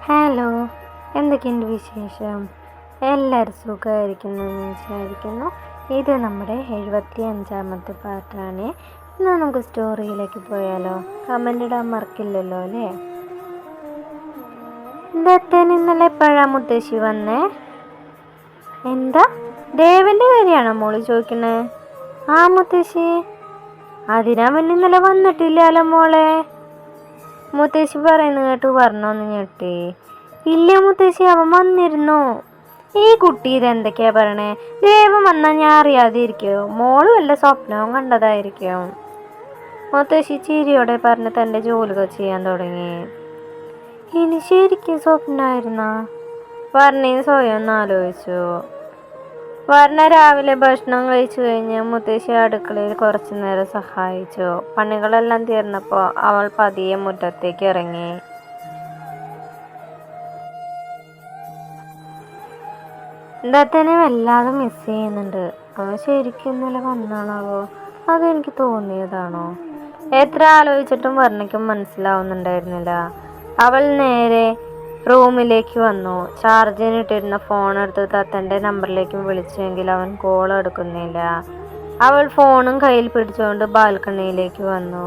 Hello, എന്തൊക്കെയുണ്ട് വിശേഷം? എല്ലാവരും സുഖമായിരിക്കുന്നു എന്ന് വിചാരിക്കുന്നു. ഇത് നമ്മുടെ 75-ാമത്തെ പാർട്ടാണ്. ഇന്ന് നമുക്ക് സ്റ്റോറിയിലേക്ക് പോയാലോ? കമൻ്റ് ഇടാൻ മറക്കില്ലല്ലോ അല്ലേ? ദത്തൻ ഇന്നലെ എപ്പോഴാ മുത്തശ്ശി വന്നേ? എന്താ, ദേവൻ്റെ കാര്യമാണോ മോള് ചോദിക്കണേ? ആ മുത്തശ്ശി, അതിനവൻ ഇന്നലെ വന്നിട്ടില്ലല്ലോ മോളെ. മുത്തശ്ശി പറയുന്നത് കേട്ട് പറഞ്ഞോന്ന് ഞെട്ടി. ഇല്ല മുത്തശ്ശി, അവൻ വന്നിരുന്നു. ഈ കുട്ടി ഇതെന്തൊക്കെയാ പറയണേ? ദേവൻ വന്നാൽ ഞാൻ അറിയാതിരിക്കോ? മോള് വല്ല സ്വപ്നവും കണ്ടതായിരിക്കും. മുത്തശ്ശി ചിരിയോടെ പറഞ്ഞ് തൻ്റെ ജോലികൾ ചെയ്യാൻ തുടങ്ങി. ഇനി ശരിക്കും സ്വപ്നമായിരുന്നാ? വർണ്ണയും സ്വയം ഒന്ന് ആലോചിച്ചു. വർണ്ണ രാവിലെ ഭക്ഷണം കഴിച്ചു കഴിഞ്ഞ് മുത്തശ്ശി അടുക്കളയിൽ കുറച്ചു നേരം സഹായിച്ചു. പണികളെല്ലാം തീർന്നപ്പോൾ അവൾ പതിയെ മുറ്റത്തേക്ക് ഇറങ്ങി. ദത്തനെ വല്ലാതെ മിസ് ചെയ്യുന്നുണ്ട്. അവൻ ശരിക്കും ഇന്നലെ വന്നാണാവോ? അതെനിക്ക് തോന്നിയതാണോ? എത്ര ആലോചിച്ചിട്ടും വർണ്ണയ്ക്കും മനസ്സിലാവുന്നുണ്ടായിരുന്നില്ല. അവൾ നേരെ റൂമിലേക്ക് വന്നു. ചാർജിനിട്ടിരുന്ന ഫോൺ എടുത്ത് ദത്തൻ്റെ നമ്പറിലേക്ക് വിളിച്ചെങ്കിൽ അവൻ കോൾ എടുക്കുന്നില്ല. അവൾ ഫോണും കയ്യിൽ പിടിച്ചുകൊണ്ട് ബാൽക്കണിയിലേക്ക് വന്നു.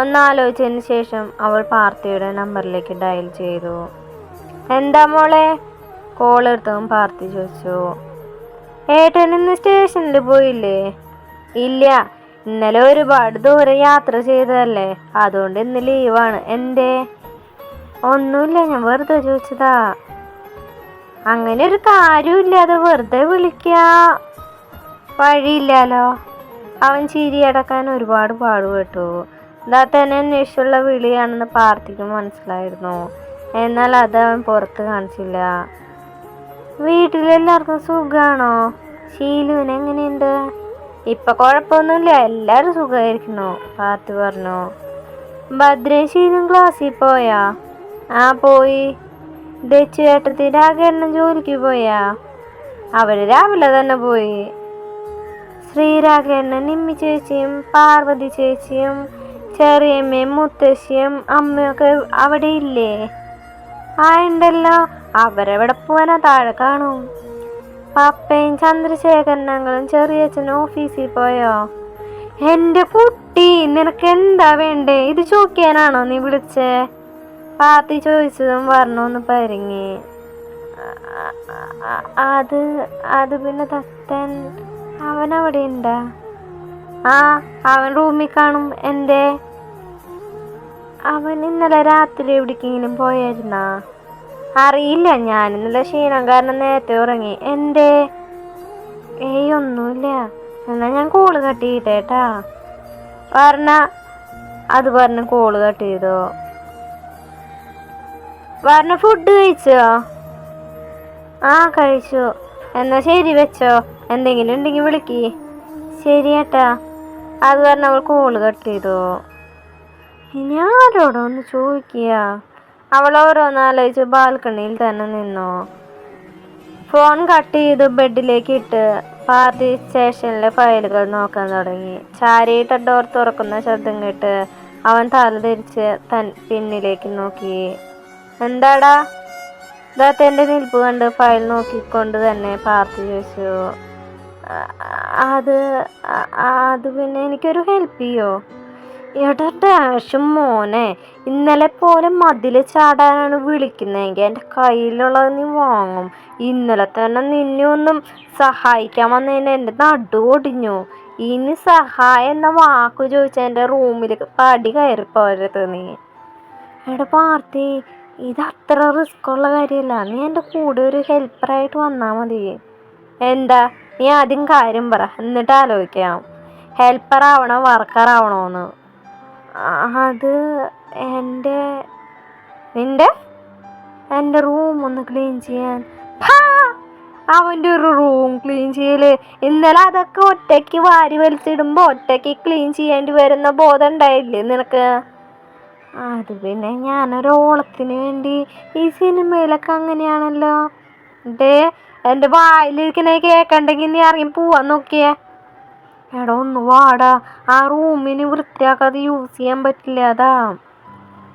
ഒന്നാലോചിച്ചതിന് ശേഷം അവൾ പാർത്തിയുടെ നമ്പറിലേക്ക് ഡയൽ ചെയ്തു. എന്താ മോളെ? കോൾ എടുത്തതും പാർത്തി ചോദിച്ചു. ഏട്ടൻ ഇന്ന് സ്റ്റേഷനിൽ പോയില്ലേ? ഇല്ല, ഇന്നലെ ഒരുപാട് ദൂരം യാത്ര ചെയ്തതല്ലേ, അതുകൊണ്ട് ഇന്ന് ലീവാണ്. എന്തേ? ഒന്നുമില്ല, ഞാൻ വെറുതെ ചോദിച്ചതാ. അങ്ങനെ ഒരു കാര്യമില്ലാതെ വെറുതെ വിളിക്കാ വഴിയില്ലല്ലോ. അവൻ ചിരിയടക്കാൻ ഒരുപാട് പാടുപെട്ടു. ദത്തനെ അന്വേഷിച്ചുള്ള വിളിയാണെന്ന് പാർത്തിക്ക് മനസ്സിലായിരുന്നു. എന്നാൽ അത് അവൻ പുറത്ത് കാണിച്ചില്ല. വീട്ടിലെല്ലാവർക്കും സുഖാണോ? ഷീലുവിന് എങ്ങനെയുണ്ട്? ഇപ്പൊ കുഴപ്പമൊന്നുമില്ല, എല്ലാവരും സുഖമായിരിക്കുന്നു, പാർത്തി പറഞ്ഞു. ഭദ്രയും ഷീലും ക്ലാസ്സിൽ പോയാ? ആ പോയി. ദച്ചു ഏട്ടത്തി രാഘേണ്ണൻ ജോലിക്ക് പോയാ? അവര് രാവിലെ തന്നെ പോയി. ശ്രീരാഘേണ്ണൻ നിമ്മി ചേച്ചിയും പാർവതി ചേച്ചിയും ചെറിയമ്മയും മുത്തശ്ശിയും അമ്മയൊക്കെ അവിടെ ഇല്ലേ? ആ ഉണ്ടല്ലോ, അവരെവിടെ പോവാനാ? താഴെ കാണും. പപ്പയും ചന്ദ്രശേഖരനങ്ങളും ചെറിയച്ഛനും ഓഫീസിൽ പോയോ? എൻ്റെ കുട്ടി, നിനക്ക് എന്താ വേണ്ടേ? ഇത് ചോദിക്കാനാണോ നീ വിളിച്ചേ? പാർത്തി ചോദിച്ചതും വർണ്ണൊന്ന് പരിങ്ങി. അത് പിന്നെ ദത്തൻ അവൻ അവിടെ ഉണ്ടാ? ആ, അവൻ റൂമിൽ കാണും. എന്തേ? അവൻ ഇന്നലെ രാത്രി എവിടേക്കെങ്കിലും പോയായിരുന്നാ? അറിയില്ല, ഞാൻ ഇന്നലെ ക്ഷീണം കാരണം നേരത്തെ ഉറങ്ങി. എന്തേ? ഏയ് ഒന്നുമില്ല. എന്നാ ഞാൻ കോള് കട്ട് ചെയ്തേട്ടാ അത് പറഞ്ഞ് കോള് കട്ട് ചെയ്തോ. വർണ്ണ ഫുഡ് കഴിച്ചോ? ആ കഴിച്ചു. എന്നാ ശരി, വെച്ചോ. എന്തെങ്കിലും ഉണ്ടെങ്കിൽ വിളിക്ക്. ശരി ഏട്ടാ. അത് പറഞ്ഞ് അവൾ കോള് കട്ട് ചെയ്തു. ഇനി ആരോടോ ഒന്ന് ചോദിക്കുക. അവൾ ഓരോന്നാലോചിച്ച് ബാൽക്കണിയിൽ തന്നെ നിന്നു. ഫോൺ കട്ട് ചെയ്ത് ബെഡിലേക്ക് ഇട്ട് പാർട്ടി സ്റ്റേഷനിലെ ഫയലുകൾ നോക്കാൻ തുടങ്ങി. ചാരിയിട്ട ഡോർ തുറക്കുന്ന ശബ്ദം കേട്ട് അവൻ തല തിരിച്ച് പിന്നിലേക്ക് നോക്കി. എന്താടാ? ദത്തൻ്റെ നിൽപ്പ് കണ്ട് ഫയൽ നോക്കിക്കൊണ്ട് തന്നെ പാർത്തി ചോദിച്ചു. അത് പിന്നെ എനിക്കൊരു ഹെൽപ്പ് ചെയ്യോ? എടാ മോനെ, ഇന്നലെ പോലെ മതിൽ ചാടാനാണ് വിളിക്കുന്നതെങ്കിൽ എൻ്റെ കയ്യിലുള്ളത് നീ വാങ്ങും. ഇന്നലെ തന്നെ നിന്നെ ഒന്നും സഹായിക്കാൻ വന്നതിന് എൻ്റെ നടു ഒടിഞ്ഞു. ഇനി സഹായം എന്ന വാക്ക് ചോദിച്ചാൽ എൻ്റെ റൂമിൽ പടി കയറി പോരത് നീ. എടാ പാർത്തി, ഇത് അത്ര റിസ്ക് ഉള്ള കാര്യമല്ല. നീ എൻ്റെ കൂടെ ഒരു ഹെൽപ്പറായിട്ട് വന്നാൽ മതി. എന്താ? നീ ആദ്യം കാര്യം പറ, എന്നിട്ട് ആലോചിക്കാം. ഹെൽപ്പറാവണോ വർക്കറാവണോന്ന്? അത് എൻ്റെ റൂം ഒന്ന് ക്ലീൻ ചെയ്യാൻ. അവൻ്റെ ഒരു റൂം ക്ലീൻ ചെയ്യല്? ഇന്നലെ അതൊക്കെ ഒറ്റയ്ക്ക് വാരി വലിച്ചിടുമ്പോൾ ഒറ്റയ്ക്ക് ക്ലീൻ ചെയ്യേണ്ടി വരുന്ന ബോധം ഉണ്ടായില്ലേ നിനക്ക്? അത് പിന്നെ ഞാനൊരു ഓളത്തിന് വേണ്ടി. ഈ സിനിമയിലൊക്കെ അങ്ങനെയാണല്ലോ. എൻ്റെ വായിലിരിക്കണേ കേൾക്കണ്ടെങ്കിൽ നീ ഇറങ്ങി പോവാൻ നോക്കിയേ. എടാ ഒന്ന് വാടാ, ആ റൂമിന് വൃത്തിയാക്കാതെ യൂസ് ചെയ്യാൻ പറ്റില്ല. അതാ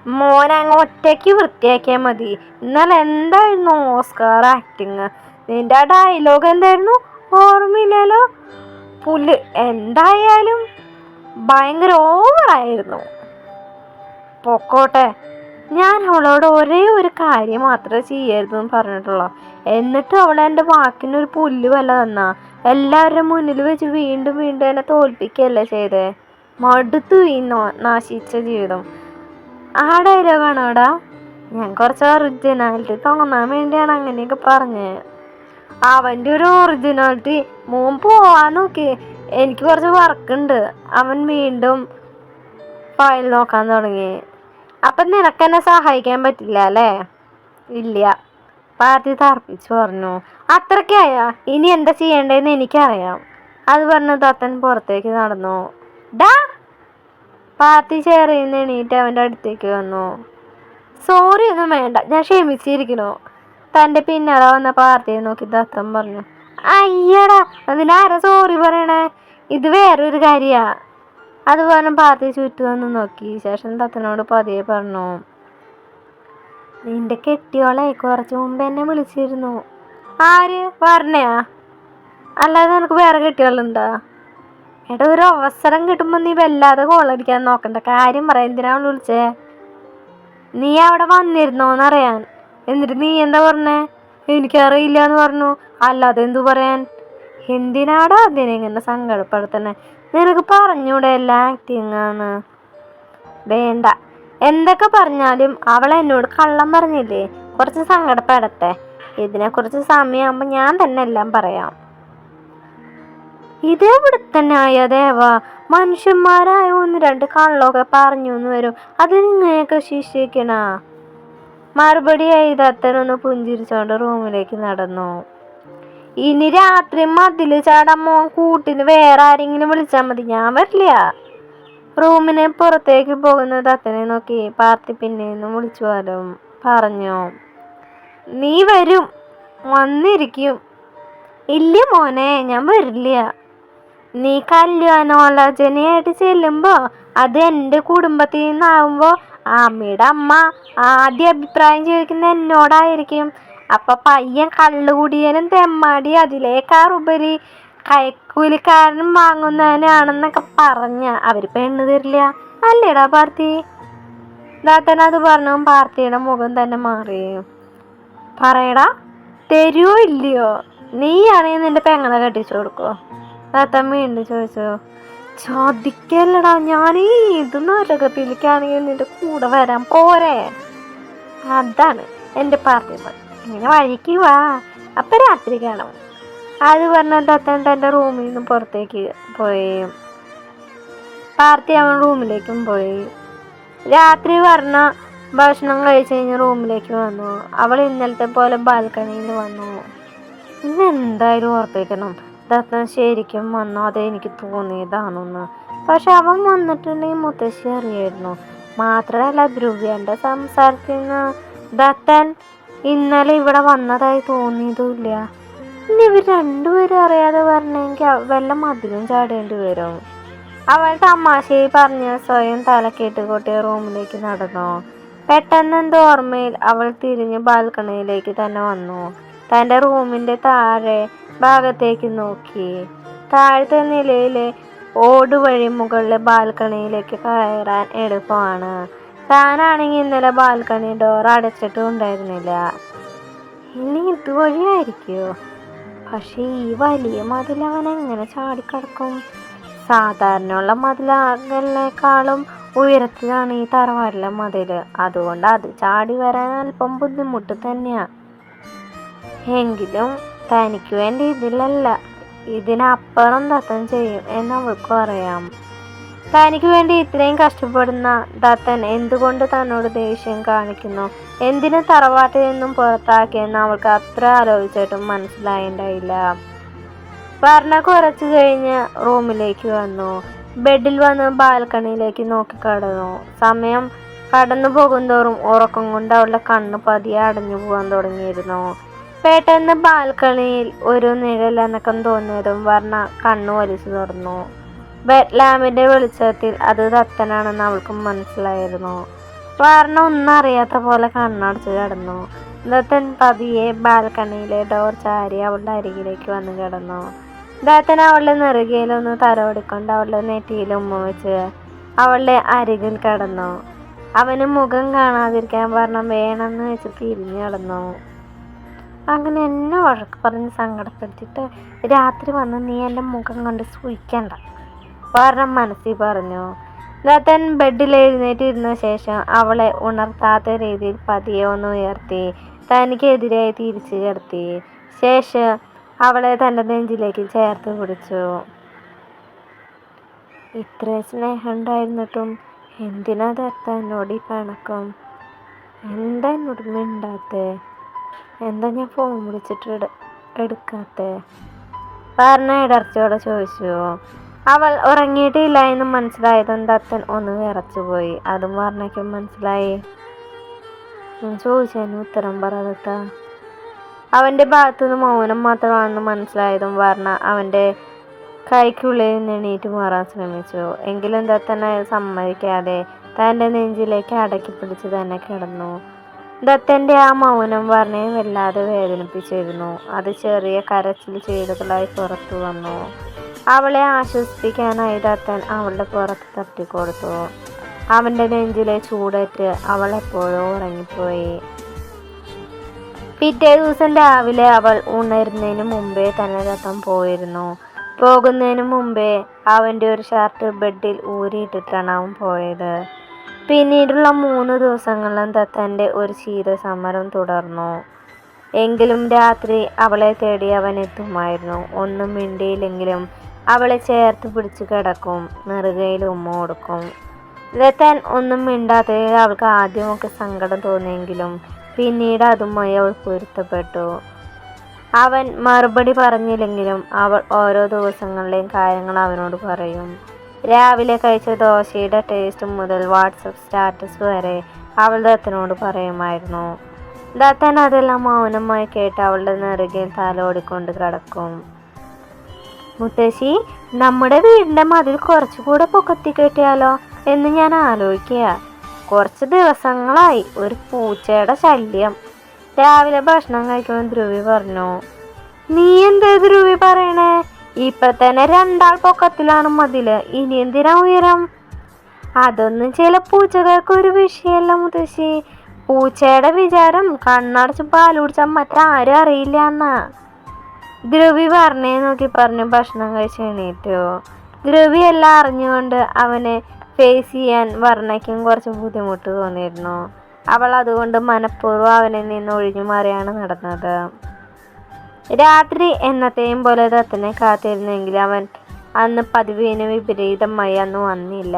മോൻ അങ്ങ് ഒറ്റയ്ക്ക് വൃത്തിയാക്കിയാൽ മതി. ഇന്നലെ എന്തായിരുന്നു ഓസ്കാർ ആക്ടിങ്? നിന്റെ ആ ഡയലോഗ് എന്തായിരുന്നു? ഓർമ്മയില്ലല്ലോ. പുല്ല്. എന്തായാലും ഭയങ്കര ഓവറായിരുന്നു. പൊക്കോട്ടെ. ഞാൻ അവളോട് ഒരേ ഒരു കാര്യം മാത്രമേ ചെയ്യരുതെന്ന് പറഞ്ഞിട്ടുള്ളൂ. എന്നിട്ട് അവൾ എൻ്റെ വാക്കിനൊരു പുല്ല് വില തന്നാ. എല്ലാവരുടെ മുന്നിൽ വെച്ച് വീണ്ടും വീണ്ടും എന്നെ തോൽപ്പിക്കുകയല്ലേ ചെയ്തേ. മടുത്തു ഈ നാശിച്ച ജീവിതം. ആ ഡയലോഗാണോടാ? ഞാൻ കുറച്ച് ഒറിജിനാലിറ്റി തോന്നാൻ വേണ്ടിയാണ് അങ്ങനെയൊക്കെ പറഞ്ഞത്. അവൻ്റെ ഒരു ഒറിജിനാലിറ്റി. മോൻ പോവാൻ നോക്കി. എനിക്ക് കുറച്ച് വർക്കുണ്ട്. അവൻ വീണ്ടും ഫയൽ നോക്കാൻ തുടങ്ങി. അപ്പം നിനക്കെന്നെ സഹായിക്കാൻ പറ്റില്ല അല്ലേ? ഇല്ല, പാർത്തി തർപ്പിച്ചു പറഞ്ഞു. അത്രയ്ക്കായ? ഇനി എന്താ ചെയ്യേണ്ടതെന്ന് എനിക്കറിയാം. അത് പറഞ്ഞ് ദത്തൻ പുറത്തേക്ക് നടന്നു. ഡാ! പാർത്തി ചെയറിൽ നിന്ന് എണീറ്റ് അവൻ്റെ അടുത്തേക്ക് വന്നു. സോറി ഒന്നും വേണ്ട, ഞാൻ ക്ഷമിച്ചിരിക്കണു. തൻ്റെ പിന്നാലെ വന്ന പാർത്തിയെ നോക്കി ദത്തൻ പറഞ്ഞു. അയ്യടാ, അതിനാരാ സോറി പറയണേ? ഇത് വേറൊരു കാര്യാ. അത് പറഞ്ഞ് പാർത്തി ചുറ്റും വന്ന് നോക്കി. ശേഷം ദത്തനോട് പതിയെ പറഞ്ഞു. നിന്റെ കെട്ടിയോളെ കുറച്ച് മുമ്പ് എന്നെ വിളിച്ചിരുന്നു. ആര് പറഞ്ഞയാ? അല്ലാതെ നിനക്ക് വേറെ കെട്ടിയോളുണ്ടാ? എടാ, ഒരു അവസരം കിട്ടുമ്പോൾ നീ വല്ലാതെ കോളടിക്കാൻ നോക്കണ്ട. കാര്യം പറയാം. എന്തിനാ വിളിച്ചേ? നീ അവിടെ വന്നിരുന്നോന്നറിയാൻ. എന്നിട്ട് നീ എന്താ പറഞ്ഞേ? എനിക്കറിയില്ല എന്ന് പറഞ്ഞു. അല്ലാതെ എന്തു പറയാൻ? എന്തിനാടാ അതിനെങ്ങനെ സങ്കടപ്പെടുത്തണേ? നിനക്ക് പറഞ്ഞൂടെ എല്ലാം ആക്ടിങ് ആണ്. വേണ്ട, എന്തൊക്കെ പറഞ്ഞാലും അവൾ എന്നോട് കള്ളം പറഞ്ഞില്ലേ. കുറച്ച് സങ്കടപ്പെടട്ടെ. ഇതിനെക്കുറിച്ച് സമയമാകുമ്പോൾ ഞാൻ തന്നെ എല്ലാം പറയാം. ഇതെവിടെ തന്നെ ആയ ദേവ? മനുഷ്യന്മാരായ 1-2 കള്ളമൊക്കെ പറഞ്ഞു എന്ന് വരും. അതിനിങ്ങനെയൊക്കെ ശിക്ഷിക്കണ? മറുപടിയായി ദത്തനൊന്ന് പുഞ്ചിരിച്ചോണ്ട് റൂമിലേക്ക് നടന്നു. ഇനി രാത്രി മതിൽ ചാടാൻ മോൻ കൂട്ടിന് വേറെ ആരെങ്കിലും വിളിച്ചാൽ മതി, ഞാൻ വരില്ല. റൂമിന് പുറത്തേക്ക് പോകുന്ന ദത്തനെ നോക്കി പാർത്തി പിന്നെയൊന്ന് വിളിച്ചു പറഞ്ഞു. നീ വരും, വന്നിരിക്കും. ഇല്ല മോനെ, ഞാൻ വരില്ല. നീ കല്യാണോലോചനയായിട്ട് ചെല്ലുമ്പോൾ അത് എൻ്റെ കുടുംബത്തിൽ നിന്നാവുമ്പോൾ അമ്മയുടെ അമ്മ ആദ്യ അഭിപ്രായം ചോദിക്കുന്ന എന്നോടായിരിക്കും. അപ്പം പയ്യൻ കള്ളുകുടിയനും തെമ്മാടി അതിലേക്കാറുപരി കൈക്കൂലിക്കാരനും വാങ്ങുന്നവനാണെന്നൊക്കെ പറഞ്ഞ അവർ പെണ്ണ് തരില്ല. അല്ലേടാ പാർത്തി? ദാത്തൻ അത് പറഞ്ഞു. പാർത്തിയുടെ മുഖം തന്നെ മാറി. പറയടാ, തരുമോ ഇല്ലയോ? നീയാണെങ്കിൽ നിന്റെ പെങ്ങളെ കെട്ടിച്ചു കൊടുക്കുമോ? ദാത്തൻ വീണ്ടും ചോദിച്ചു. ചോദിക്കല്ലടാ, ഞാൻ ഇത് നരകത്തിലേക്കാണെങ്കിൽ നിന്റെ കൂടെ വരാൻ പോരെ? അതാണ് എൻ്റെ പാർട്ടി. ഇങ്ങനെ വഴിക്ക് വാ, അപ്പം രാത്രി കാണാം. അത് പറഞ്ഞ ദത്തൻ തൻ്റെ റൂമിൽ നിന്ന് പുറത്തേക്ക് പോയി. പാർത്തി അവൻ റൂമിലേക്കും പോയി. രാത്രി പറഞ്ഞ ഭക്ഷണം കഴിച്ച് കഴിഞ്ഞ് റൂമിലേക്ക് വന്നു. അവൾ ഇന്നലത്തെ പോലെ ബാൽക്കണിയിൽ വന്നു. ഇന്ന് എന്തായാലും ഉറപ്പിക്കണം ദത്തൻ ശരിക്കും വന്നോ അതേ എനിക്ക് തോന്നിയതാണെന്ന്. പക്ഷെ അവൻ വന്നിട്ടുണ്ടെങ്കിൽ മുത്തശ്ശി അറിയായിരുന്നു. മാത്രമല്ല ധ്രുവ്യൻ്റെ സംസാരത്തിൽ നിന്ന് ദത്തൻ ഇന്നലെ ഇവിടെ വന്നതായി തോന്നിയതുമില്ല. ഇനി ഇവർ രണ്ടുപേരും അറിയാതെ വരണമെങ്കിൽ വല്ല മതിലും ചാടേണ്ടി വരും. അവൾ തമാശയിൽ പറഞ്ഞ് സ്വയം തലക്കേട്ട് കൊട്ടിയ റൂമിലേക്ക് നടന്നു. പെട്ടെന്ന് എന്തോ ഓർമ്മയിൽ അവൾ തിരിഞ്ഞ് ബാൽക്കണിയിലേക്ക് തന്നെ വന്നു. തൻ്റെ റൂമിൻ്റെ താഴെ ഭാഗത്തേക്ക് നോക്കി. താഴത്തെ നിലയിലെ ഓടുവഴി മുകളിലെ ബാൽക്കണിയിലേക്ക് കയറാൻ എളുപ്പമാണ്. താനാണെങ്കിൽ ഇന്നലെ ബാൽക്കണി ഡോർ അടച്ചിട്ടും ഉണ്ടായിരുന്നില്ല. ഇനി ഇതുവഴിയായിരിക്കുമോ? പക്ഷേ ഈ വലിയ മതിൽ അവൻ എങ്ങനെ ചാടിക്കടക്കും? സാധാരണയുള്ള മതിലിനേക്കാളും ഉയരത്തിലാണ് ഈ തറവാടിലെ മതിൽ. അതുകൊണ്ട് അത് ചാടി വരാൻ അല്പം ബുദ്ധിമുട്ട് തന്നെയാ. എങ്കിലും തനിക്ക് വേണ്ടി ഇതിലല്ല, ഇതിനപ്പുറം ദത്തൻ ചെയ്യും എന്ന് അവൾക്കും അറിയാം. തനിക്ക് വേണ്ടി ഇത്രയും കഷ്ടപ്പെടുന്ന ദത്തൻ എന്തുകൊണ്ട് തന്നോട് ദേഷ്യം കാണിക്കുന്നു? എന്തിനു തറവാട്ടിൽ നിന്നും പുറത്താക്കിയെന്ന് അവൾക്ക് അത്ര ആലോചിച്ചിട്ടും മനസ്സിലായിണ്ടായില്ല. പറഞ്ഞ കുറച്ച് കഴിഞ്ഞ് റൂമിലേക്ക് വന്നു. ബെഡിൽ വന്ന് ബാൽക്കണിയിലേക്ക് നോക്കിക്കടന്നു. സമയം കടന്നു പോകുന്തോറും ഉറക്കം കൊണ്ട് അവളുടെ കണ്ണ് പതിയെ അടഞ്ഞു പോകാൻ തുടങ്ങിയിരുന്നു. പെട്ടെന്ന് ബാൽക്കണിയിൽ ഒരു നിഴൽ അനക്കം തോന്നിയതും വർണ്ണ കണ്ണു വലിച്ചു തുറന്നു. ബെഡ് ലാമ്പിന്റെ വെളിച്ചത്തിൽ അത് ദത്തനാണെന്ന് അവൾക്ക് മനസ്സിലായിരുന്നു. വാരണ ഒന്നും അറിയാത്ത പോലെ കണ്ണടച്ച് കിടന്നു. ദത്തൻ പതിയെ ബാൽക്കണിയിലെ ഡോർ ചാരി അവളുടെ അരികിലേക്ക് വന്ന് കിടന്നു. ദത്തൻ അവളുടെ നെറുകയിലൊന്ന് തലോടിക്കൊണ്ട് അവളുടെ നെറ്റിയിൽ ഉമ്മ വെച്ച് അവളുടെ അരികിൽ കിടന്നു. അവന് മുഖം കാണാതിരിക്കാൻ വേണമെന്ന് വെച്ച് തിരിഞ്ഞു കിടന്നു. അങ്ങനെ എന്നെ വഴക്ക് പറഞ്ഞ് സങ്കടപ്പെടുത്തിയിട്ട് രാത്രി വന്ന് നീ എൻ്റെ മുഖം കൊണ്ട് സൂഹിക്കണ്ട മനസ്സിൽ പറഞ്ഞു. ദത്തൻ ബെഡിൽ എഴുന്നേറ്റിരുന്ന ശേഷം അവളെ ഉണർത്താത്ത രീതിയിൽ പതിയെ ഒന്ന് ഉയർത്തി തനിക്കെതിരായി തിരിച്ചു കിടത്തി. ശേഷം അവളെ തൻ്റെ നെഞ്ചിലേക്ക് ചേർത്ത് പിടിച്ചു. ഇത്ര സ്നേഹം ഉണ്ടായിരുന്നിട്ടും എന്തിനാ ദത്ത എന്നോട് ഈ പിണക്കം? എന്താ എന്നോട് മിണ്ടാത്തേ? എന്താ ഞാൻ ഫോൺ വിളിച്ചിട്ട് എടുക്കാത്തേ? ഇടർച്ചയോടെ ചോദിച്ചു. അവൾ ഉറങ്ങിയിട്ടില്ല എന്ന് മനസ്സിലായതും ദത്തൻ ഒന്ന് വിറച്ചുപോയി. അതും വർണ്ണയ്ക്കും മനസ്സിലായി. ചോദിച്ചതിന് ഉത്തരം പറ ദത്ത. അവൻ്റെ ഭാഗത്തുനിന്ന് മൗനം മാത്രമാണെന്ന് മനസ്സിലായതും വർണ്ണ അവൻ്റെ കൈക്കുള്ളിൽ നിന്ന് എണീറ്റ് മാറാൻ ശ്രമിച്ചു. എങ്കിലും ദത്തനെ സമ്മതിക്കാതെ തൻ്റെ നെഞ്ചിലേക്ക് അടക്കി പിടിച്ച് തന്നെ കിടന്നു. ദത്തൻ്റെ ആ മൗനം വർണ്ണയെ വല്ലാതെ വേദനിപ്പിച്ചിരുന്നു. അത് ചെറിയ കരച്ചിൽ ചെയ്തുകളായി പുറത്തു വന്നു. അവളെ ആശ്വസിപ്പിക്കാനായി ദത്തൻ അവളുടെ പുറത്ത് തട്ടിക്കൊടുത്തു. അവൻ്റെ നെഞ്ചിലെ ചൂടേറ്റ് അവൾ എപ്പോഴോ ഉറങ്ങിപ്പോയി. പിറ്റേ ദിവസം രാവിലെ അവൾ ഉണരുന്നതിന് മുമ്പേ തന്നെ ദത്തൻ പോയിരുന്നു. പോകുന്നതിന് മുമ്പേ അവൻ്റെ ഒരു ഷർട്ട് ബെഡിൽ ഊരിയിട്ടിട്ടാണ് അവൻ പോയത്. പിന്നീടുള്ള 3 ദിവസങ്ങളിലും ദത്തൻ്റെ ഒരു ശീതസമരം തുടർന്നു. എങ്കിലും രാത്രി അവളെ തേടി അവൻ എത്തുമായിരുന്നു. ഒന്നും മിണ്ടിയില്ലെങ്കിലും അവളെ ചേർത്ത് പിടിച്ച് കിടക്കും, നെറുകയിൽ ഉമ്മ കൊടുക്കും. ദത്തൻ ഒന്നും മിണ്ടാത്തതിൽ അവൾക്ക് ആദ്യമൊക്കെ സങ്കടം തോന്നിയെങ്കിലും പിന്നീട് അതുമായി അവൾ പൊരുത്തപ്പെട്ടു. അവൻ മറുപടി പറഞ്ഞില്ലെങ്കിലും അവൾ ഓരോ ദിവസങ്ങളിലെയും കാര്യങ്ങൾ അവനോട് പറയും. രാവിലെ കഴിച്ച ദോശയുടെ ടേസ്റ്റ് മുതൽ വാട്സപ്പ് സ്റ്റാറ്റസ് വരെ അവൾ ദത്തനോട് പറയുമായിരുന്നു. ദത്തൻ അതെല്ലാം മൗനമായി കേട്ട് അവളുടെ നെറുകയിൽ തലോടിക്കൊണ്ട് കിടക്കും. മുത്തശ്ശി, നമ്മുടെ വീടിൻ്റെ മതിൽ കുറച്ചുകൂടെ പൊക്കത്തി കെട്ടിയാലോ എന്ന് ഞാൻ ആലോചിക്കുക. കുറച്ച് ദിവസങ്ങളായി ഒരു പൂച്ചയുടെ ശല്യം. രാവിലെ ഭക്ഷണം കഴിക്കുമ്പോൾ ധ്രുവി പറഞ്ഞു. നീ എന്താ ധ്രുവി പറയണേ? ഇപ്പൊ തന്നെ 2 ആൾ പൊക്കത്തിലാണ് മതില്, ഇനി എന്തിനാ ഉയരം? അതൊന്നും ചില പൂച്ചകൾക്ക് ഒരു വിഷയമല്ല മുത്തശ്ശി. പൂച്ചയുടെ വിചാരം കണ്ണടച്ച് പാൽ കുടിച്ചാൽ മറ്റാരും അറിയില്ല എന്നാ. ധ്രുവി പറഞ്ഞേ നോക്കി പറഞ്ഞു ഭക്ഷണം കഴിച്ച് എണീറ്റു. ധ്രുവി എല്ലാം അറിഞ്ഞുകൊണ്ട് അവനെ ഫേസ് ചെയ്യാൻ വർണ്ണയ്ക്കും കുറച്ച് ബുദ്ധിമുട്ട് തോന്നിയിരുന്നു. അവൾ അതുകൊണ്ട് മനഃപൂർവ്വം അവനിൽ നിന്ന് ഒഴിഞ്ഞു മാറിയാണ് നടന്നത്. രാത്രി എന്നത്തെയും പോലെ ദത്തനെ കാത്തിരുന്നെങ്കിൽ അവൻ അന്ന് പതിവിന് വിപരീതമായി അന്ന് വന്നില്ല.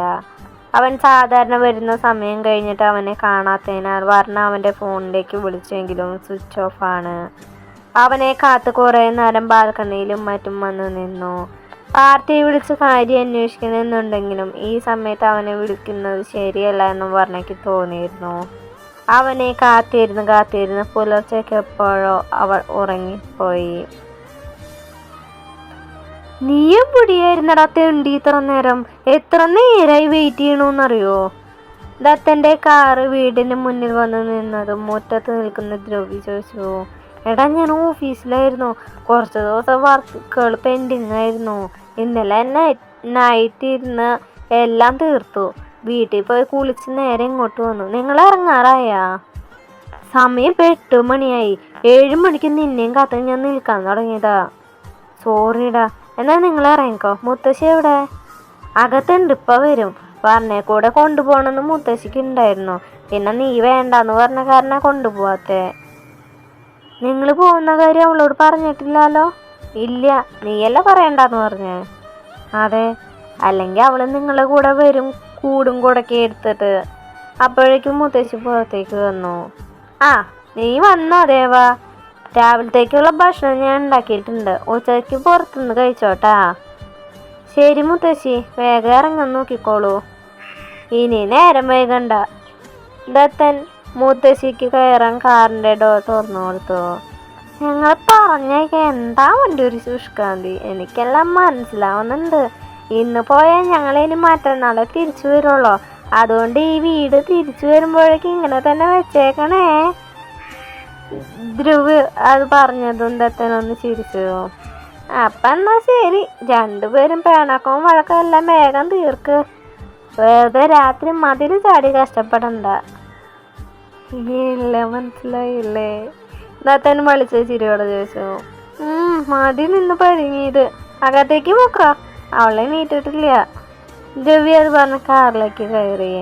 അവൻ സാധാരണ വരുന്ന സമയം കഴിഞ്ഞിട്ട് അവനെ കാണാത്തതിനാൽ വർണ്ണ അവൻ്റെ ഫോണിലേക്ക് വിളിച്ചെങ്കിലും സ്വിച്ച് ഓഫ് ആണ്. അവനെ കാത്ത് കുറേ നേരം ബാൽക്കണിയിലും മറ്റും വന്നു നിന്നു. പാർട്ടി വിളിച്ച് കാര്യം അന്വേഷിക്കുന്നുണ്ടെങ്കിലും ഈ സമയത്ത് അവനെ വിളിക്കുന്നത് ശരിയല്ല എന്നും വർണ്ണയ്ക്ക് തോന്നിയിരുന്നു. അവനെ കാത്തിരുന്ന് പുലർച്ചയ്ക്ക് എപ്പോഴോ അവൾ ഉറങ്ങിപ്പോയി. നീയും പൊടിയായിരുന്നടാ തെണ്ടി ഇത്ര നേരം. എത്ര നേരമായി വെയിറ്റ് ചെയ്യണമെന്നറിയോ? ദത്തൻ്റെ കാറ് വീടിന് മുന്നിൽ വന്ന് നിന്നതും മുറ്റത്ത് നിൽക്കുന്ന ദ്രവ്യ ചോദിച്ചു. എടാ, ഞാൻ ഓഫീസിലായിരുന്നു. കുറച്ച് ദിവസം വർക്കുകൾ പെൻഡിങ് ആയിരുന്നു. ഇന്നലെ നൈറ്റ് ഇരുന്ന് എല്ലാം തീർത്തു. വീട്ടിൽ പോയി കുളിച്ച് നേരെ ഇങ്ങോട്ട് വന്നു. നിങ്ങൾ ഇറങ്ങാറായാ? സമയം ഇപ്പം 8 മണിയായി. 7 മണിക്ക് നിന്നെയും കാത്ത് ഞാൻ നിൽക്കാൻ തുടങ്ങിയതാ. സോറിടാ. എന്നാൽ നിങ്ങൾ ഇറങ്ങിക്കോ. മുത്തശ്ശി എവിടെ? അകത്തുണ്ട്, ഇപ്പം വരും. പറഞ്ഞേ കൂടെ കൊണ്ടുപോകണമെന്ന് മുത്തശ്ശിക്ക് ഉണ്ടായിരുന്നു. പിന്നെ നീ വേണ്ടാന്ന് പറഞ്ഞ കാരണം കൊണ്ടുപോവാത്തേ. നിങ്ങൾ പോകുന്ന കാര്യം അവളോട് പറഞ്ഞിട്ടില്ലല്ലോ? ഇല്ല, നീയല്ല പറയണ്ടെന്ന് പറഞ്ഞേ. അതെ, അല്ലെങ്കിൽ അവൾ നിങ്ങളുടെ കൂടെ വരും, കൂടും കൂടൊക്കെ എടുത്തിട്ട്. അപ്പോഴേക്കും മുത്തശ്ശി പുറത്തേക്ക് വന്നു. ആ, നീ വന്നോ ദേവാ? രാവിലത്തേക്കുള്ള ഭക്ഷണം ഞാൻ ഉണ്ടാക്കിയിട്ടുണ്ട്. ഉച്ചയ്ക്ക് പുറത്തുനിന്ന് കഴിച്ചോട്ടാ. ശരി മുത്തശ്ശി, വേഗം ഇറങ്ങാൻ നോക്കിക്കോളൂ. ഇനി നേരം വൈകണ്ട. ദത്തൻ മുത്തശ്ശിക്ക് കയറാൻ കാറിൻ്റെ ഡോർ തുറന്നു കൊടുത്തു. ഞങ്ങൾ പറഞ്ഞേക്ക എന്താ വണ്ടി ഒരു ശുഷ്കാന്തി. എനിക്കെല്ലാം മനസ്സിലാവുന്നുണ്ട്. ഇന്ന് പോയാൽ ഞങ്ങളിനി മറ്റന്നാളെ തിരിച്ചു വരുള്ളൂ. അതുകൊണ്ട് ഈ വീട് തിരിച്ചു വരുമ്പോഴേക്കും ഇങ്ങനെ തന്നെ വെച്ചേക്കണേ. ധ്രുവ് അത് പറഞ്ഞതും ദത്തനൊന്ന് ചിരിച്ചു. അപ്പം എന്നാ ശരി, രണ്ടുപേരും പിണക്കവും വഴക്കവും എല്ലാം വേഗം തീർക്ക്. വെറുതെ രാത്രി മതിൽ ചാടി കഷ്ടപ്പെടണ്ട. ഇല്ല, മനസ്സിലായില്ലേ? ദത്തൻ വിളിച്ച് ചിരിയോടെ ചോദിച്ചു. മതി നിന്ന് പഴുങ്ങിയത്, അകത്തേക്ക് പോക്കാ, അവളെ നീട്ടിട്ടില്ല. ദ്രവ്യ അത് പറഞ്ഞ് കാറിലേക്ക് കയറി.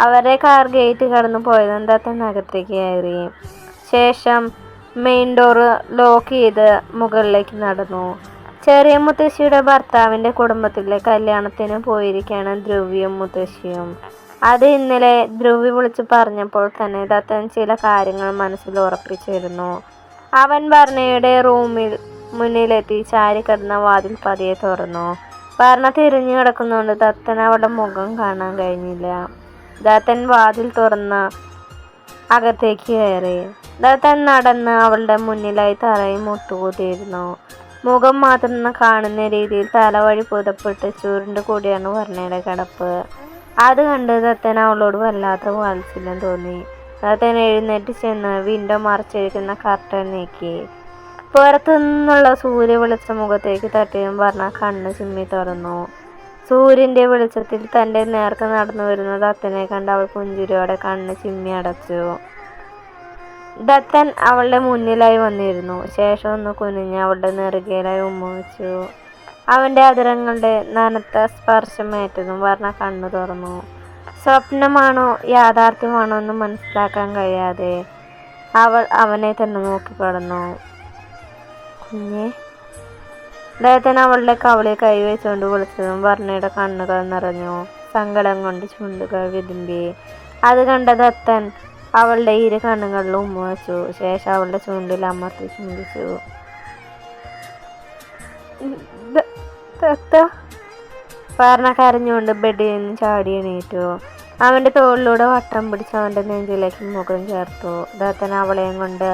അവരുടെ കാർ ഗേറ്റ് കടന്നു പോയതും ദത്തൻ അകത്തേക്ക് കയറി. ശേഷം മെയിൻ ഡോറ് ലോക്ക് ചെയ്ത് മുകളിലേക്ക് നടന്നു. ചെറിയ മുത്തശ്ശിയുടെ ഭർത്താവിൻ്റെ കുടുംബത്തിലെ കല്യാണത്തിന് പോയിരിക്കുകയാണ് ദ്രവ്യയും മുത്തശ്ശിയും. അത് ഇന്നലെ ധ്രുവി വിളിച്ച് പറഞ്ഞപ്പോൾ തന്നെ ദത്തൻ ചില കാര്യങ്ങൾ മനസ്സിൽ ഉറപ്പിച്ചിരുന്നു. അവൻ ഭരണയുടെ റൂമിൽ മുന്നിലെത്തി ചാരി കിടന്ന വാതിൽ പതിയെ തുറന്നു. ഭരണ തിരിഞ്ഞു കിടക്കുന്നതുകൊണ്ട് ദത്തൻ അവളുടെ മുഖം കാണാൻ കഴിഞ്ഞില്ല. ദത്തൻ വാതിൽ തുറന്ന് അകത്തേക്ക് കയറി. ദത്തൻ നടന്ന് അവളുടെ മുന്നിലായി തറയിൽ മുട്ടുകൂത്തിയിരുന്നു. മുഖം മാത്രം കാണുന്ന രീതിയിൽ തലവഴി പുതപ്പിട്ട് ചുരുണ്ട് കൂടിയാണ് ഭരണയുടെ കിടപ്പ്. അത് കണ്ട് ദത്തൻ അവളോട് വല്ലാത്ത വാത്സല്യം തോന്നി. ദത്തൻ എഴുന്നേറ്റ് ചെന്ന് വിൻഡോ മറച്ചിരിക്കുന്ന കർട്ടൻ നീക്കി. പുറത്തു നിന്നുള്ള സൂര്യ വെളിച്ച മുഖത്തേക്ക് തട്ടിയും പറഞ്ഞ കണ്ണ് ചിമ്മി തുറന്നു. സൂര്യന്റെ വെളിച്ചത്തിൽ തൻ്റെ നേർക്ക് നടന്നു വരുന്ന ദത്തനെ കണ്ട് അവൾ പുഞ്ചിരിയോടെ കണ്ണ് ചിമ്മി അടച്ചു. ദത്തൻ അവളുടെ മുന്നിലായി വന്നിരുന്നു. ശേഷം ഒന്ന് കുനിഞ്ഞ് അവളുടെ നെറുകയിലായി ഉമ്മ വെച്ചു. അവൻ്റെ അതിരങ്ങളുടെ നനത്ത സ്പർശമേറ്റതും പറഞ്ഞ കണ്ണു തുറന്നു. സ്വപ്നമാണോ യാഥാർത്ഥ്യമാണോ എന്ന് മനസ്സിലാക്കാൻ കഴിയാതെ അവൾ അവനെ തന്നെ നോക്കിക്കടന്നു. കുഞ്ഞേ, ദത്തൻ അവളുടെ കവളിൽ കൈവച്ചുകൊണ്ട് വിളിച്ചതും വർണ്ണയുടെ കണ്ണുകൾ നിറഞ്ഞു. സങ്കടം കൊണ്ട് ചുണ്ടുകൾ വിതുമ്പി. അത് കണ്ട ദത്തൻ അവളുടെ ഇരു കണ്ണുകളിൽ ഉമ്മ വെച്ചു. ശേഷം അവളുടെ ചുണ്ടിൽ അമർത്തി ചുംബിച്ചു. വർണ്ണ കരഞ്ഞുകൊണ്ട് ബെഡിൽ നിന്ന് ചാടി എണീറ്റു. അവൻ്റെ തോളിലൂടെ വട്ടം പിടിച്ച് അവൻ്റെ നെഞ്ചിലേക്ക് മുഖം ചേർത്തു. ദത്തൻ അവളെയും കൊണ്ട്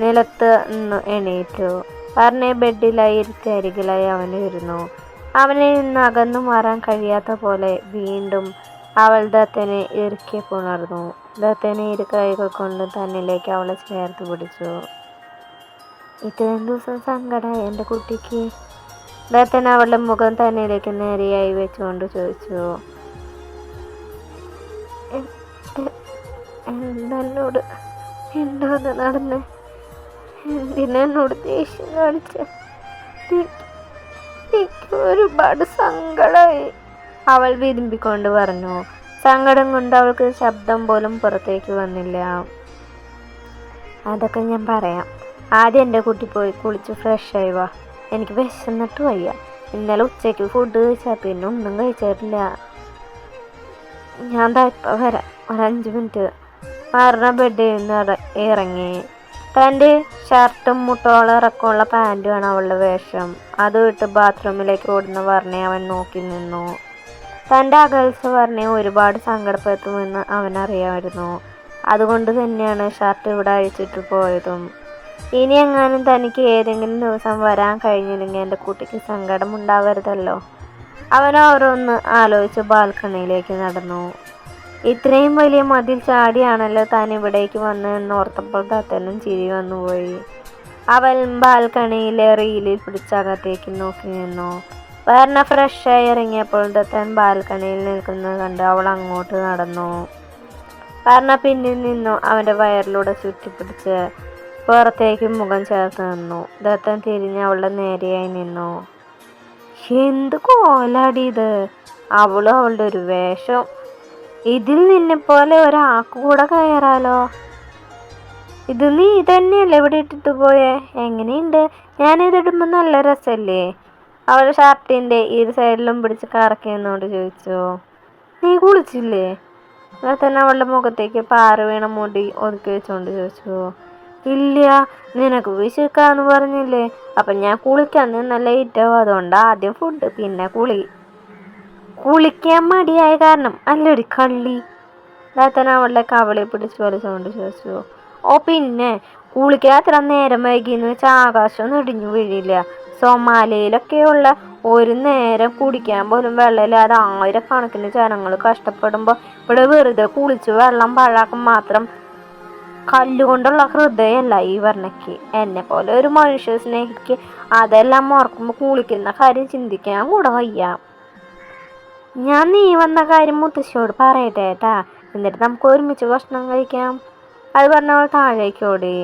നിലത്ത് നിന്ന് എണീറ്റു. വർണ്ണയെ ബെഡിലായി ഇരുത്തി അരികിലായി അവനിരുന്നു. അവനിൽ നിന്ന് അകന്നു മാറാൻ കഴിയാത്ത പോലെ വീണ്ടും അവൾ ദത്തനെ ഇറുക്കി പുണർന്നു. ദത്തനെ ഇരു കൈകൾ കൊണ്ട് തന്നിലേക്ക് അവളെ ചേർത്ത് പിടിച്ചു. ഇത്രയും ദിവസം സങ്കടമായി എൻ്റെ കുട്ടിക്ക്? ദത്തൻ അവളുടെ മുഖം തന്നിലേക്ക് നേരെയായി വെച്ചുകൊണ്ട് ചോദിച്ചു. എന്നോട് എന്തോന്ന് നടന്ന്? എന്തിനോട് ദേഷ്യം കാണിച്ച? എനിക്ക് ഒരുപാട് സങ്കടമായി, അവൾ വിതുമ്പിക്കൊണ്ട് പറഞ്ഞു. സങ്കടം കൊണ്ട് അവൾക്ക് ശബ്ദം പോലും പുറത്തേക്ക് വന്നില്ല. അതൊക്കെ ഞാൻ പറയാം. ആദ്യം എൻ്റെ കുട്ടി പോയി കുളിച്ച് ഫ്രഷായി വാ. എനിക്ക് വിശന്നിട്ട് വയ്യ. ഇന്നലെ ഉച്ചയ്ക്ക് ഫുഡ് കഴിച്ചാൽ പിന്നെ ഒന്നും കഴിച്ചിട്ടില്ല. ഞാൻ ഇപ്പം വരാം, ഒരു 5 മിനിറ്റ്. പറഞ്ഞ ബെഡിൽ നിന്ന് ഇറങ്ങി. തൻ്റെ ഷർട്ടും മുട്ടോളം ഇറക്കമുള്ള പാൻറ്റുമാണ് അവളുടെ വേഷം. അത് വിട്ട് ബാത്റൂമിലേക്ക് ഓടുന്ന വർണ്ണയെ അവൻ നോക്കി നിന്നു. തൻ്റെ അകൽച്ച വർണ്ണയെ ഒരുപാട് സങ്കടപ്പെടുത്തുമെന്ന് അവനറിയാമായിരുന്നു. അതുകൊണ്ട് തന്നെയാണ് ഷർട്ട് ഇവിടെ അഴിച്ചിട്ട് പോയതും. ഇനി എങ്ങാനും തനിക്ക് ഏതെങ്കിലും ദിവസം വരാൻ കഴിഞ്ഞില്ലെങ്കിൽ എൻ്റെ കുട്ടിക്ക് സങ്കടം ഉണ്ടാവരുതല്ലോ. അവൻ ഓരോന്ന് ആലോചിച്ച് ബാൽക്കണിയിലേക്ക് നടന്നു. ഇത്രയും വലിയ മതിൽ ചാടിയാണല്ലോ താൻ ഇവിടേക്ക് വന്നതെന്നോർത്തപ്പോൾ ദത്തനും ചിരി വന്നുപോയി. അവൻ ബാൽക്കണിയിലെ റീലിൽ പിടിച്ചകത്തേക്ക് നോക്കി നിന്നു. വർണ്ണ ഫ്രഷായി ഇറങ്ങിയപ്പോൾ ദത്തൻ ബാൽക്കണിയിൽ നിൽക്കുന്നത് കണ്ട് അവൾ അങ്ങോട്ട് നടന്നു. വർണ്ണ പിന്നിൽ നിന്നു അവൻ്റെ വയറിലൂടെ ചുറ്റിപ്പിടിച്ച് പുറത്തേക്ക് മുഖം ചേർത്ത് നിന്നു. ദത്തൻ തിരിഞ്ഞ് അവളുടെ നേരെയായി നിന്നു. എന്ത് കോലാടി ഇത്! അവളും അവളുടെ ഒരു വേഷം. ഇതിൽ നിന്നെപ്പോലെ ഒരാൾക്ക് കൂടെ കയറാലോ. ഇത് നീ തന്നെയല്ലേ ഇവിടെ ഇട്ടിട്ട് പോയേ? എങ്ങനെയുണ്ട്? ഞാനിതിടുമ്പോൾ നല്ല രസമല്ലേ? അവൾ ഷർട്ടിൻ്റെ ഇരു സൈഡിലും പിടിച്ച് കറക്കിയെന്നോട് ചോദിച്ചു. നീ കുളിച്ചില്ലേ? തന്നെ അവളുടെ മുഖത്തേക്ക് പാറ വീണ മുടി ഒതുക്കി വെച്ചുകൊണ്ട് ചോദിച്ചു. ഇല്ല, നിനക്ക് വിശക്കാന്ന് പറഞ്ഞില്ലേ? അപ്പം ഞാൻ കുളിക്കാൻ നിന്ന് ലേറ്റാവും. അതുകൊണ്ട് ആദ്യം ഫുഡ് പിന്നെ കുളി. കുളിക്കാൻ മടിയായ കാരണം അല്ലൊരു കള്ളി. ദത്തൻ അവളുടെ കവളി പിടിച്ച് വലിച്ചുകൊണ്ട് ചോദിച്ചു. ഓ പിന്നെ കുളിക്കാൻ അത്ര നേരം വൈകിന്ന് വെച്ചാൽ ആകാശമൊന്നും ഇടിഞ്ഞു വീഴില്ല. സൊമാലിയിലൊക്കെയുള്ള ഒരു നേരം കുടിക്കാൻ പോലും വെള്ളമില്ലാതെ ആയിരക്കണക്കിന് ജനങ്ങൾ കഷ്ടപ്പെടുമ്പോൾ ഇവിടെ വെറുതെ കുളിച്ച് വെള്ളം പാഴാക്കാൻ മാത്രം കല്ലുകൊണ്ടുള്ള ഹൃദയമല്ല ഈ വർണ്ണയ്ക്ക്. എന്നെ പോലെ ഒരു മനുഷ്യ സ്നേഹിക്ക് അതെല്ലാം ഓർക്കുമ്പോൾ കുളിക്കുന്ന കാര്യം ചിന്തിക്കാൻ കൂടെ വയ്യ. ഞാൻ നീ വന്ന കാര്യം മുത്തശ്ശിയോട് പറയട്ടെ ഏട്ടാ, എന്നിട്ട് നമുക്ക് ഒരുമിച്ച് ഭക്ഷണം കഴിക്കാം. അത് പറഞ്ഞവൾ താഴേക്ക് ഓടി.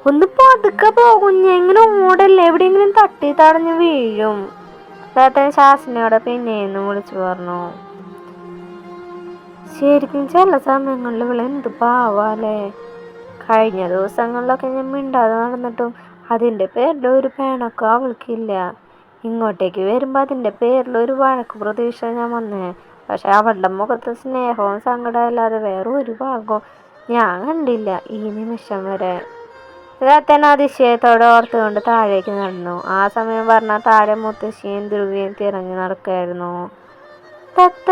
ഒന്ന് പതുക്കെ പോകും, എങ്ങനെ ഓടല്ലേ, എവിടെയെങ്കിലും തട്ടി തടഞ്ഞ് വീഴും. താത്തൻ ശാസനയോടെ പിന്നെയെന്ന് വിളിച്ചു പറഞ്ഞു. ശരിക്കും ചില സമയങ്ങളിൽ ഇവള് എന്ത് പാവാലേ. കഴിഞ്ഞ ദിവസങ്ങളിലൊക്കെ ഞാൻ മിണ്ടാതെ നടന്നിട്ടും അതിൻ്റെ പേരിൽ ഒരു പേണൊക്കെ അവൾക്കില്ല. ഇങ്ങോട്ടേക്ക് വരുമ്പോൾ അതിൻ്റെ പേരിൽ ഒരു വഴക്ക് പ്രതീക്ഷ ഞാൻ വന്നേ. പക്ഷെ അവളുടെ മുഖത്ത് സ്നേഹവും സങ്കടവും അല്ലാതെ വേറെ ഒരു ഭാഗവും ഞാൻ കണ്ടില്ല ഈ നിമിഷം വരെ. താത്തൻ അതിശയത്തോടെ ഓർത്തുകൊണ്ട് താഴേക്ക് നടന്നു. ആ സമയം പറഞ്ഞ താഴെ മുത്തശ്ശിയും ധ്രുവിയും തിരഞ്ഞു നടക്കായിരുന്നു. തത്ത,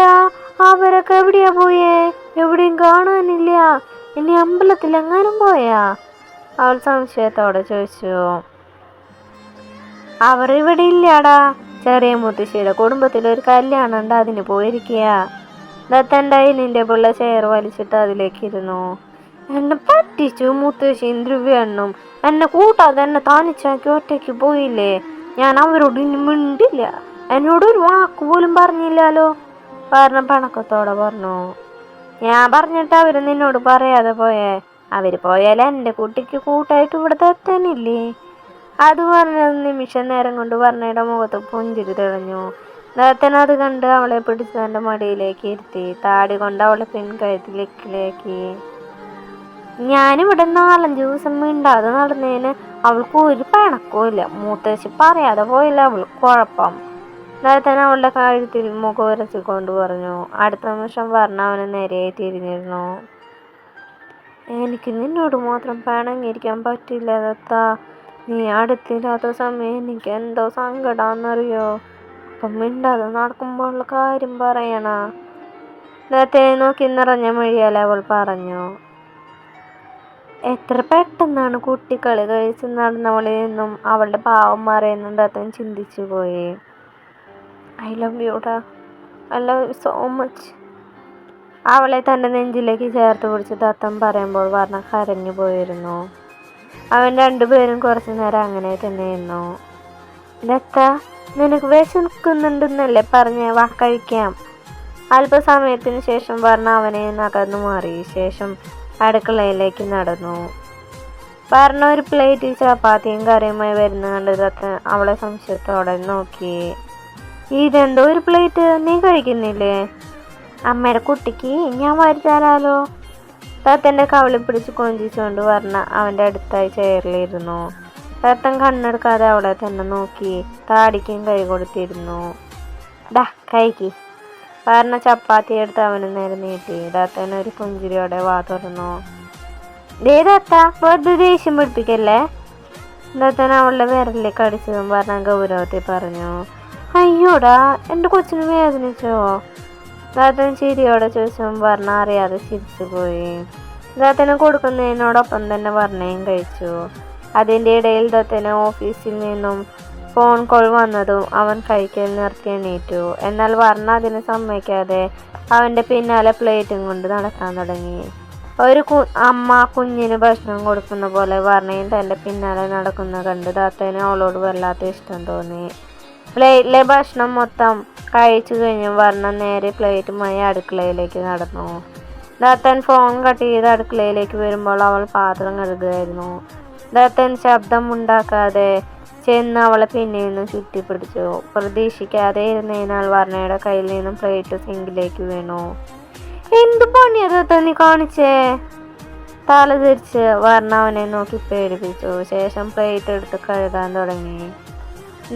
അവരൊക്കെ എവിടെയാ പോയേ? എവിടെയും കാണാനില്ല. ഇനി അമ്പലത്തിലെങ്ങാനും പോയാ? അവൾ സംശയത്തോടെ ചോദിച്ചു. അവർ ഇവിടെ ഇല്ലാടാ. ചെറിയ മുത്തശ്ശിയുടെ കുടുംബത്തിലൊരു കല്യാണം ഉണ്ട്, അതിന് പോയിരിക്കുക. ദത്തൻ്റെ അയിലിൻ്റെ പിള്ള ചെയർ വലിച്ചിട്ട് അതിലേക്ക് ഇരുന്നു. എന്നെ പറ്റിച്ചു മുത്തശ്ശിയും ധ്രുവണ്ണും. എന്നെ കൂട്ടാതെ എന്നെ തനിച്ചാക്കി ഒറ്റയ്ക്ക് പോയില്ലേ. ഞാൻ അവരോട് ഇനി മിണ്ടില്ല. എന്നോടൊരു വാക്ക് പോലും പറഞ്ഞില്ലാലോ. കാരണം പണക്കത്തോടെ പറഞ്ഞു. ഞാൻ പറഞ്ഞിട്ട് അവർ നിന്നോട് പറയാതെ പോയേ. അവർ പോയാൽ എൻ്റെ കുട്ടിക്ക് കൂട്ടായിട്ട് ഇവിടെ തെറ്റാനില്ലേ? അത് പറഞ്ഞത് നിമിഷ നേരം കൊണ്ട് വർണ്ണയുടെ മുഖത്ത് പുഞ്ചിരി തെളിഞ്ഞു. ദത്തൻ അത് കണ്ട് അവളെ പിടിച്ച് തൻ്റെ മടിയിലേക്ക് ഇരുത്തി താടി കൊണ്ട് അവളെ പിൻകഴുത്തിലേക്ക്. ഞാനിവിടെ 4-5 ദിവസം മിണ്ടാതെ നടന്നതിന് അവൾക്ക് ഒരു പിണക്കവും ഇല്ല. മുത്തശ്ശി പറയാതെ പോയില്ല അവൾക്ക് കുഴപ്പം. ദത്തൻ അവളുടെ കഴുത്തിൽ മുഖം ഉരച്ചിക്കൊണ്ട് പറഞ്ഞു. അടുത്ത നിമിഷം വർണ്ണ അവന് നേരെയായി തിരിഞ്ഞിരുന്നു. എനിക്ക് നിന്നോട് മാത്രം പിണങ്ങിയിരിക്കാൻ പറ്റില്ല ദത്ത. നീ അടുത്തില്ലാത്ത സമയം എനിക്ക് എന്തോ സങ്കടാന്നറിയോ. അപ്പം മിണ്ടാതെ നടക്കുമ്പോഴുള്ള കാര്യം പറയണ. ദത്തനെ നോക്കി നിറഞ്ഞ മൊഴിയാൽ അവൾ പറഞ്ഞു. എത്ര പെട്ടെന്നാണ് കുട്ടിക്കളി കഴിച്ച് നടന്നവളിൽ നിന്നും അവളുടെ പാവം മാറിയെന്നും ദത്തൻ ചിന്തിച്ചു പോയി. ഐ ലവ് യുടാ, I love you so much. അവളെ തൻ്റെ നെഞ്ചിലേക്ക് ചേർത്ത് പിടിച്ച് ദത്തൻ പറയുമ്പോൾ വർണ്ണ കരഞ്ഞു പോയിരുന്നു. അവൻ രണ്ടുപേരും കുറച്ചു നേരം അങ്ങനെ തന്നെ ഇരുന്നു. ദത്ത, നിനക്ക് വിശക്കുന്നുണ്ടെന്നല്ലേ പറഞ്ഞേ, വാ കഴിക്കാം. അല്പസമയത്തിന് ശേഷം വർണ്ണ അവനെ നകന്നു മാറി. ശേഷം അടുക്കളയിലേക്ക് നടന്നു. വർണ്ണ ഒരു പ്ലേറ്റിൽ ചപ്പാത്തിയും കറിയുമായി വരുന്ന കണ്ട് ദത്തൻ അവളെ സംശയത്തോടെ നോക്കി. ഇതെന്തോ ഒരു പ്ലേറ്റ്, നീ കഴിക്കുന്നില്ലേ? അമ്മയുടെ കുട്ടിക്ക് ഞാൻ വരുത്താനാലോ. ദത്തൻ്റെ കവളി പിടിച്ച് കൊഞ്ചിച്ചുകൊണ്ട് വർണ്ണ അവൻ്റെ അടുത്തായി ചെയറിലിരുന്നു. ദത്തൻ കണ്ണെടുക്കാതെ അവളെ തന്നെ നോക്കി താടിക്കും കൈ കൊടുത്തിരുന്നു. ഡാ കഴിക്ക്. വർണ്ണ ചപ്പാത്തി എടുത്ത് അവന് നേരെ നീട്ടി. ദത്തൻ ഒരു പുഞ്ചിരിയോടെ വാ തുറന്നു. ദേ ദത്ത, വെറുതെ ദേഷ്യം പിടിപ്പിക്കല്ലേ. ദത്തൻ അവളുടെ വിരലിൽ കടിച്ചതും വർണ്ണ ഗൗരവത്തിൽ പറഞ്ഞു. അയ്യോടാ, എൻ്റെ കൊച്ചിന് വേദനിച്ചോ? ദത്തൻ ചിരിയോടെ ചോദിച്ചും വർണ്ണ അറിയാതെ ചിരിച്ചുപോയി. ദത്തന് കൊടുക്കുന്നതിനോടൊപ്പം തന്നെ വർണ്ണയും കഴിച്ചു. അതിൻ്റെ ഇടയിൽ ദത്തന് ഓഫീസിൽ നിന്നും ഫോൺ കോൾ വന്നതും അവൻ കഴിക്കൽ നിർത്തി എണീറ്റു. എന്നാൽ വർണ്ണ അതിന് സമ്മതിക്കാതെ അവൻ്റെ പിന്നാലെ പ്ലേറ്റും കൊണ്ട് നടക്കാൻ തുടങ്ങി. ഒരു അമ്മ കുഞ്ഞിന് ഭക്ഷണം കൊടുക്കുന്ന പോലെ വർണ്ണയും തൻ്റെ പിന്നാലെ നടക്കുന്ന കണ്ട് ദത്തന് അവളോട് വല്ലാത്ത ഇഷ്ടം തോന്നി. പ്ലേറ്റിലെ ഭക്ഷണം മൊത്തം കഴിച്ചു കഴിഞ്ഞ് വർണ്ണ നേരെ പ്ലേറ്റുമായി അടുക്കളയിലേക്ക് നടന്നു. ദത്തൻ ഫോൺ കട്ട് ചെയ്ത് അടുക്കളയിലേക്ക് വരുമ്പോൾ അവൾ പാത്രം കഴുകുകയായിരുന്നു. ദത്തൻ ശബ്ദമുണ്ടാക്കാതെ ചെന്ന് അവളെ പിന്നിൽ നിന്നും ചുറ്റിപ്പിടിച്ചു. പ്രതീക്ഷിക്കാതെ ഇരുന്നതിനാൽ വർണ്ണയുടെ കയ്യിൽ നിന്നും പ്ലേറ്റ് സിങ്കിലേക്ക് വീണു. എന്ത് പണിയാ ദത്തൻ നീ കാണിച്ചേ? തല തിരിച്ച് വർണ്ണ അവനെ നോക്കി പേടിപ്പിച്ചു. ശേഷം പ്ലേറ്റ് എടുത്ത് കഴുകാൻ തുടങ്ങി.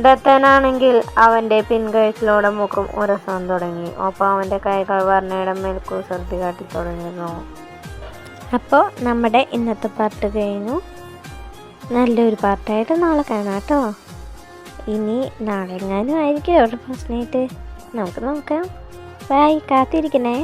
ദത്തനാണെങ്കിൽ അവൻ്റെ പിൻകഴുത്തിലൂടെ മുഖം ഉരസാൻ തുടങ്ങി. ഒപ്പം അവൻ്റെ കൈകൾ വർണ്ണയുടെ മേൽ കുസൃതി കാട്ടി തുടങ്ങിയിരുന്നു. അപ്പോൾ നമ്മുടെ ഇന്നത്തെ പാർട്ട് കഴിഞ്ഞു. നല്ലൊരു പാർട്ടായിട്ട് നാളെ കാണാം കേട്ടോ. ഇനി നാളെ എങ്ങാനും ആയിരിക്കും അവിടെ പ്രശ്നമായിട്ട് നമുക്ക് നോക്കാം. ബൈ, കാത്തിരിക്കണേ.